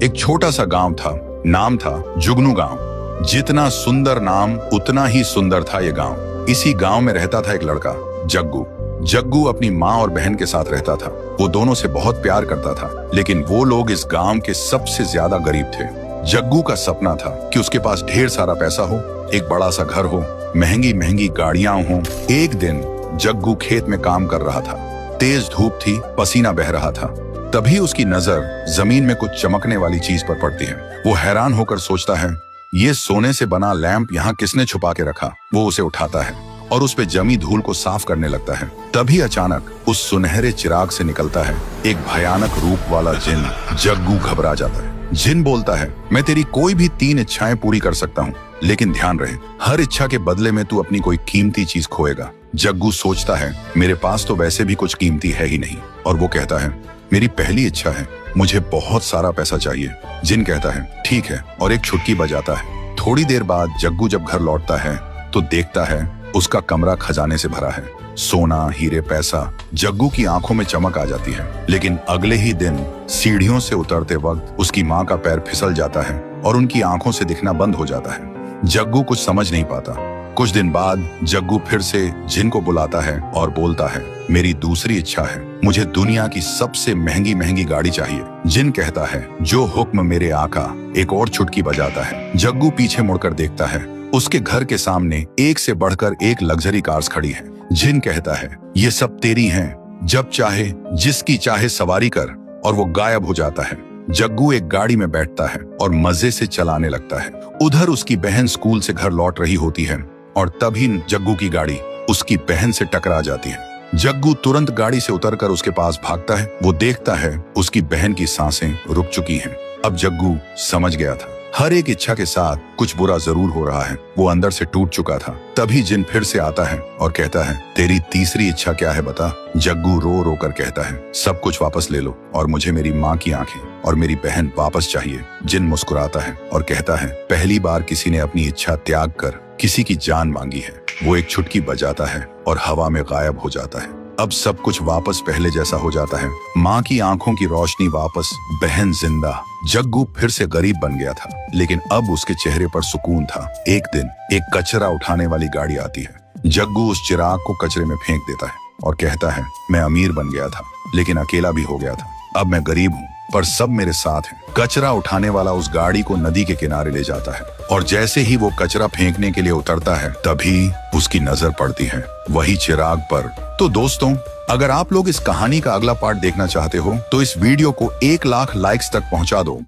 एक छोटा सा गांव था, नाम था जुगनू गांव। जितना सुंदर नाम उतना ही सुंदर था ये गांव। इसी गांव में रहता था एक लड़का, जग्गू। जग्गू अपनी माँ और बहन के साथ रहता था। वो दोनों से बहुत प्यार करता था, लेकिन वो लोग इस गांव के सबसे ज्यादा गरीब थे। जग्गू का सपना था कि उसके पास ढेर सारा पैसा हो, एक बड़ा सा घर हो, महंगी महंगी गाड़ियां हो। एक दिन जग्गू खेत में काम कर रहा था। तेज धूप थी, पसीना बह रहा था। तभी उसकी नजर जमीन में कुछ चमकने वाली चीज पर पड़ती है। वो हैरान होकर सोचता है, ये सोने से बना लैंप यहाँ किसने छुपा के रखा। वो उसे उठाता है और उस पे जमी धूल को साफ करने लगता है। तभी अचानक उस सुनहरे चिराग से निकलता है एक भयानक रूप वाला जिन। जग्गू घबरा जाता है। जिन बोलता है, मैं तेरी कोई भी 3 इच्छाएं पूरी कर सकता हूँ, लेकिन ध्यान रहे, हर इच्छा के बदले में तू अपनी कोई कीमती चीज खोएगा। जग्गू सोचता है, मेरे पास तो वैसे भी कुछ कीमती है ही नहीं। और वो कहता है, मेरी पहली इच्छा है, मुझे बहुत सारा पैसा चाहिए। जिन कहता है, ठीक है, और एक छुटकी बजाता है। थोड़ी देर बाद जग्गू जब घर लौटता है तो देखता है उसका कमरा खजाने से भरा है। सोना, हीरे, पैसा। जग्गू की आंखों में चमक आ जाती है। लेकिन अगले ही दिन सीढ़ियों से उतरते वक्त उसकी माँ का पैर फिसल जाता है और उनकी आंखों से दिखना बंद हो जाता है। जग्गू कुछ समझ नहीं पाता। कुछ दिन बाद जग्गू फिर से जिन को बुलाता है और बोलता है, मेरी दूसरी इच्छा है, मुझे दुनिया की सबसे महंगी महंगी गाड़ी चाहिए। जिन कहता है, जो हुक्म मेरे आका। एक और चुटकी बजाता है। जग्गू पीछे मुड़कर देखता है। उसके घर के सामने एक से बढ़कर एक लग्जरी कार्स खड़ी है। जिन कहता है, ये सब तेरी हैं, जब चाहे जिसकी चाहे सवारी कर। और वो गायब हो जाता है। जग्गू एक गाड़ी में बैठता है और मजे से चलाने लगता है। उधर उसकी बहन स्कूल से घर लौट रही होती है और तभी जग्गू की गाड़ी उसकी बहन से टकरा जाती है। जग्गू तुरंत गाड़ी से उतरकर उसके पास भागता है। वो देखता है उसकी बहन की सांसें रुक चुकी हैं। अब जग्गू समझ गया था, हर एक इच्छा के साथ कुछ बुरा जरूर हो रहा है। वो अंदर से टूट चुका था। तभी जिन फिर से आता है और कहता है, तेरी तीसरी इच्छा क्या है बता। जग्गू रो रो कर कहता है, सब कुछ वापस ले लो और मुझे मेरी माँ की आंखें और मेरी बहन वापस चाहिए। जिन मुस्कुराता है और कहता है, पहली बार किसी ने अपनी इच्छा त्याग कर किसी की जान मांगी है। वो एक छुटकी बजाता है और हवा में गायब हो जाता है। अब सब कुछ वापस पहले जैसा हो जाता है। माँ की आंखों की रोशनी वापस, बहन जिंदा। जग्गू फिर से गरीब बन गया था, लेकिन अब उसके चेहरे पर सुकून था। एक दिन एक कचरा उठाने वाली गाड़ी आती है। जग्गू उस चिराग को कचरे में फेंक देता है और कहता है, मैं अमीर बन गया था, लेकिन अकेला भी हो गया था। अब मैं गरीब हूँ, पर सब मेरे साथ हैं। कचरा उठाने वाला उस गाड़ी को नदी के किनारे ले जाता है और जैसे ही वो कचरा फेंकने के लिए उतरता है, तभी उसकी नजर पड़ती है वही चिराग पर। तो दोस्तों, अगर आप लोग इस कहानी का अगला पार्ट देखना चाहते हो तो इस वीडियो को 1 लाख लाइक्स तक पहुंचा दो।